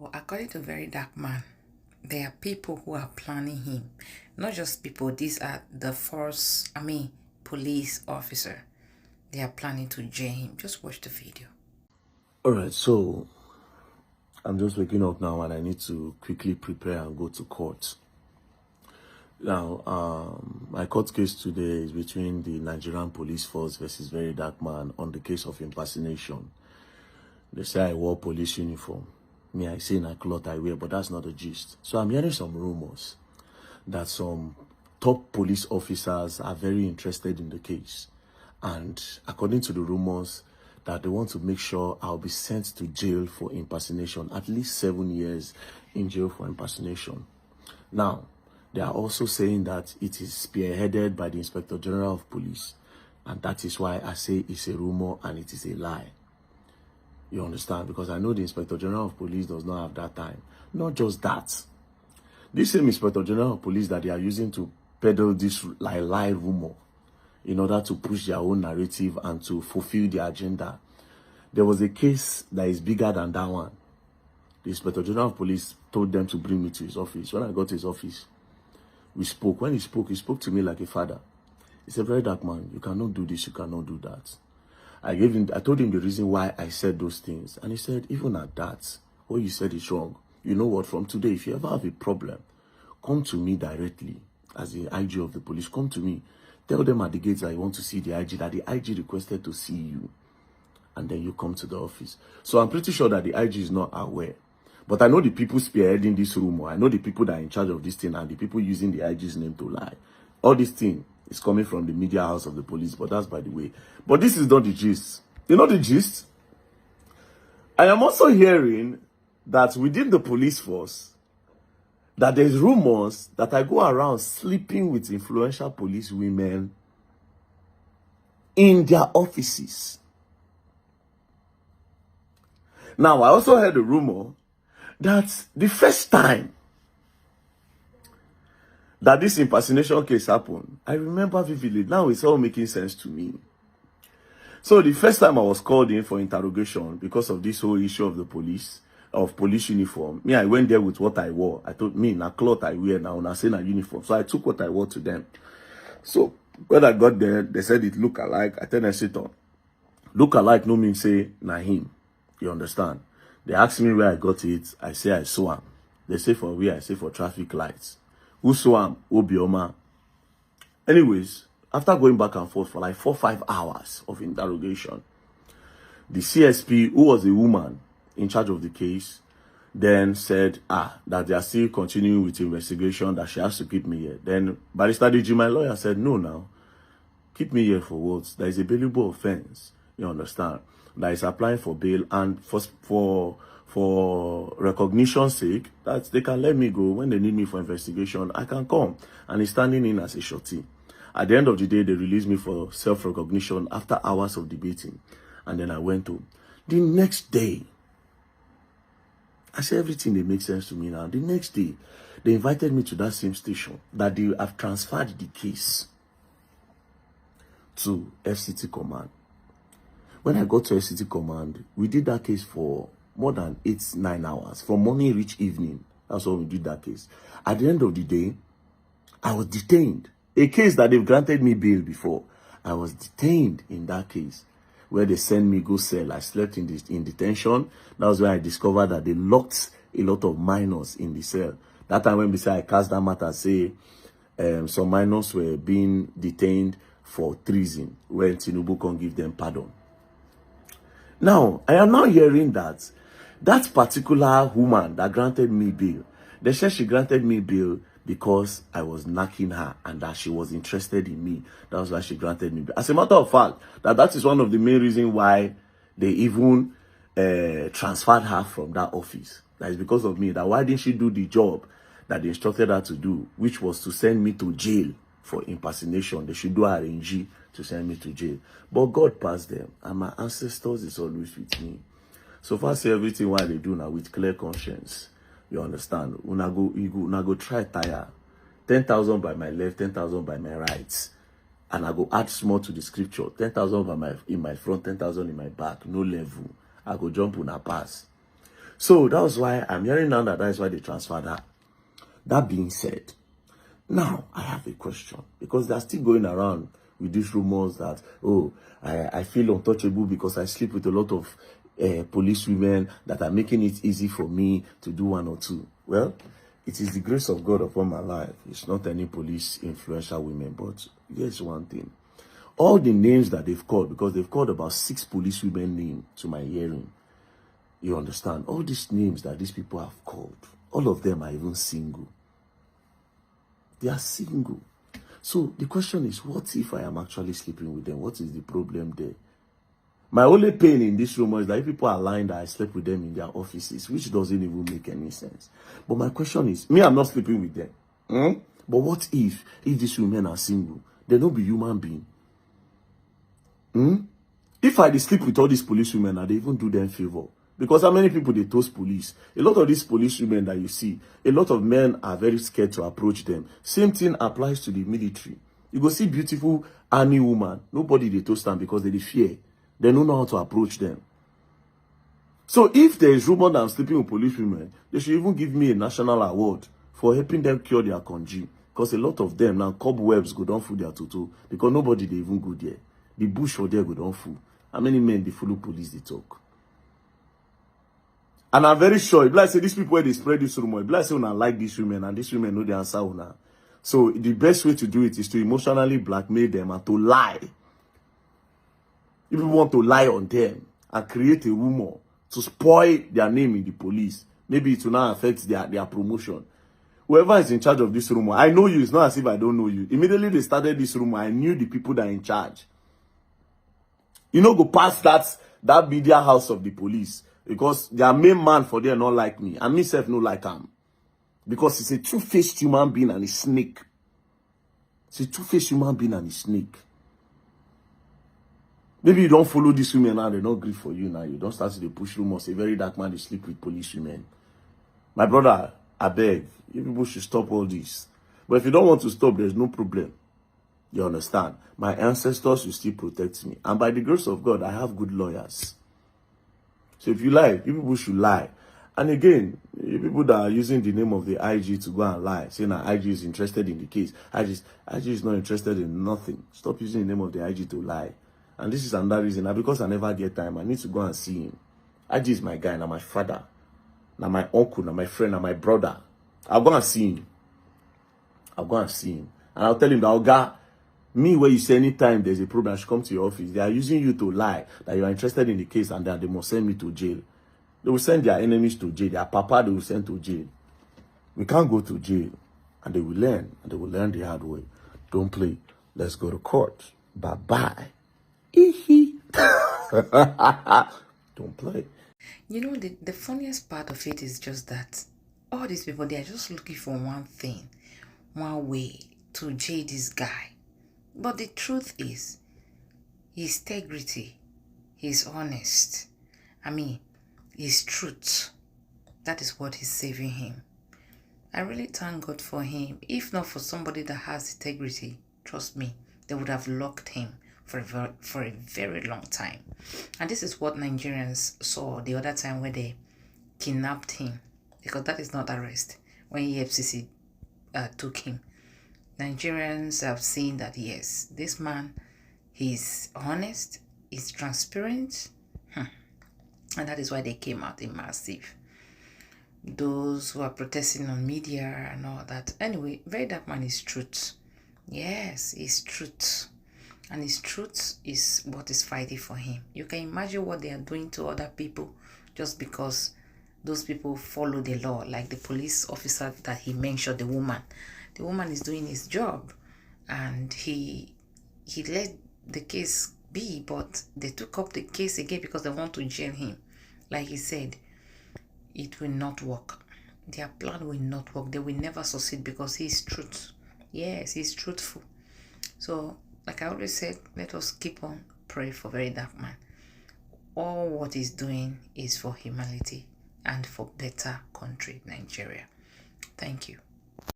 Well, according to Verydarkman, there are people who are planning him. Not just people, these are the police officer. They are planning to jail him. Just watch the video. Alright, so I'm just waking up now and I need to quickly prepare and go to court. Now, my court case today is between the Nigerian police force versus Verydarkman on the case of impersonation. They say I wore police uniform. Me, I say in a cloth I wear, but that's not the gist. So I'm hearing some rumors that some top police officers are very interested in the case. And according to the rumors, that they want to make sure I'll be sent to jail for impersonation, at least 7 years in jail for impersonation. Now, they are also saying that it is spearheaded by the Inspector General of Police, and that is why I say it's a rumor and it is a lie. You understand? Because I know the Inspector General of Police does not have that time. Not just that. This same Inspector General of Police that they are using to peddle this lie rumor in order to push their own narrative and to fulfill their agenda. There was a case that is bigger than that one. The Inspector General of Police told them to bring me to his office. When I got to his office, we spoke. When he spoke to me like a father. He said, "Verydarkman, you cannot do this, you cannot do that." I told him the reason why I said those things. And he said, even at that, what you said is wrong. You know what, from today, if you ever have a problem, come to me directly as the IG of the police. Come to me. Tell them at the gates that you want to see the IG, that the IG requested to see you. And then you come to the office. So I'm pretty sure that the IG is not aware. But I know the people spearheading this rumor. I know the people that are in charge of this thing and the people using the IG's name to lie. All this thing is coming from the media house of the police, but that's by the way. But this is not the gist. You know the gist? I am also hearing that within the police force, that there's rumors that I go around sleeping with influential police women in their offices. Now, I also heard a rumor that the first time that this impersonation case happened, I remember vividly. Now it's all making sense to me. So the first time I was called in for interrogation because of this whole issue of the police uniform, me, I went there with what I wore. I told me, na cloth I wear now, na say na uniform. So I took what I wore to them. So when I got there, they said it look alike. I tell them, sit on. Look alike no mean say na him. You understand? They asked me where I got it. I say I saw him. They say for where? I say for traffic lights. Who saw him? Obioma. Anyways, after going back and forth for like 4-5 hours of interrogation, the CSP, who was a woman in charge of the case, then said, that they are still continuing with the investigation, that she has to keep me here. Then Barrister DG, my lawyer, said, no, now, keep me here for what? There is a bailable offense, you understand, that is applying for bail, and for recognition's sake, that they can let me go. When they need me for investigation, I can come. And he's standing in as a shorty. At the end of the day, they released me for self-recognition after hours of debating. And then I went home. The next day, I said everything that makes sense to me now. The next day, they invited me to that same station that they have transferred the case to FCT Command. When I got to FCT Command, we did that case for more than 8-9 hours. From morning reach evening. That's what we did that case. At the end of the day, I was detained. A case that they've granted me bail before. I was detained in that case, where they sent me go cell. I slept in detention. That was where I discovered that they locked a lot of minors in the cell. That time when I cast that matter, say some minors were being detained for treason, when Tinubu can give them pardon. Now, I am now hearing that that particular woman that granted me bail, they said she granted me bail because I was knocking her and that she was interested in me. That was why she granted me bail. As a matter of fact, that is one of the main reasons why they even transferred her from that office. That is because of me. That why didn't she do the job that they instructed her to do, which was to send me to jail for impersonation. They should do RNG to send me to jail. But God passed them, and my ancestors is always with me. So far, say everything what they do now with clear conscience. You understand? Una go try tire. 10,000 by my left, 10,000 by my right. And I go add small to the scripture. 10,000 in my front, 10,000 in my back. No level. I go jump on a pass. So that was why I'm hearing now that is why they transferred her. That being said, now I have a question, because they're still going around with these rumors that, oh, I feel untouchable because I sleep with a lot of police women that are making it easy for me to do one or two. Well, it is the grace of God upon my life. It's not any police influential women, but here's one thing. All the names that they've called, because they've called about 6 police women names to my hearing. You understand? All these names that these people have called, all of them are even single. They are single. So the question is, what if I am actually sleeping with them? What is the problem there? My only pain in this rumor is that if people are lying that I slept with them in their offices, which doesn't even make any sense. But my question is, me, I'm not sleeping with them. But what if these women are single? They don't be human being. If I sleep with all these police women, I they even do them favor. Because how many people they toast police? A lot of these police women that you see, a lot of men are very scared to approach them. Same thing applies to the military. You go see beautiful army woman, nobody they toast them because they fear. They don't know how to approach them. So if there is rumor that I'm sleeping with police women, they should even give me a national award for helping them cure their congee. Because a lot of them now, cobwebs go down through their toto. Because nobody they even go there. The bush for there go down full. How many men they follow police they talk? And I'm very sure, if I say these people where they spread this rumor, if I say when I like these women and these women know the answer now. So the best way to do it is to emotionally blackmail them and to lie. If you want to lie on them and create a rumor to spoil their name in the police, maybe it will not affect their promotion. Whoever is in charge of this rumor, I know you. It's not as if I don't know you. Immediately they started this rumor, I knew the people that are in charge. You know, go past that media house of the police, because their main man for there not like me, and myself no like him, because it's a two-faced human being and a snake. It's a two-faced human being and a snake. Maybe you don't follow these women now, they don't agree for you now. You don't start to push rumors. A very dark man, they sleep with police women. My brother, I beg, you people should stop all this. But if you don't want to stop, there's no problem. You understand? My ancestors will still protect me. And by the grace of God, I have good lawyers. So if you lie, you people should lie. And again, you people that are using the name of the IG to go and lie, saying that IG is interested in the case. IG is not interested in nothing. Stop using the name of the IG to lie. And this is another reason. Now, because I never get time, I need to go and see him. IG is my guy, now my father, now my uncle, now my friend, now my brother. I'll go and see him. I'll go and see him. And I'll tell him that, Oga, me, where you say anytime there's a problem, I should come to your office. They are using you to lie that you are interested in the case and that they must send me to jail. They will send their enemies to jail. Their papa, they will send to jail. We can't go to jail. And they will learn. And they will learn the hard way. Don't play. Let's go to court. Bye-bye. Don't play. You know, the funniest part of it is just that all these people, they are just looking for one thing, one way to jail this guy. But the truth is, his integrity, he's honest. I mean, his truth, that is what is saving him. I really thank God for him. If not for somebody that has integrity, trust me, they would have locked him for a very long time. And this is what Nigerians saw the other time when they kidnapped him, because that is not arrest. When EFCC took him, Nigerians have seen that yes, this man, he's honest, he's transparent, and that is why they came out in massive. Those who are protesting on media and all that. Anyway, Verydarkman is truth. Yes, it's truth. And his truth is what is fighting for him. You can imagine what they are doing to other people just because those people follow the law. Like the police officer that he mentioned, the woman. The woman is doing his job. And he let the case be, but they took up the case again because they want to jail him. Like he said, it will not work. Their plan will not work. They will never succeed because he is truth. Yes, he's truthful. So, like I always said, let us keep on praying for Verydarkman. All what he's doing is for humanity and for better country, Nigeria. Thank you.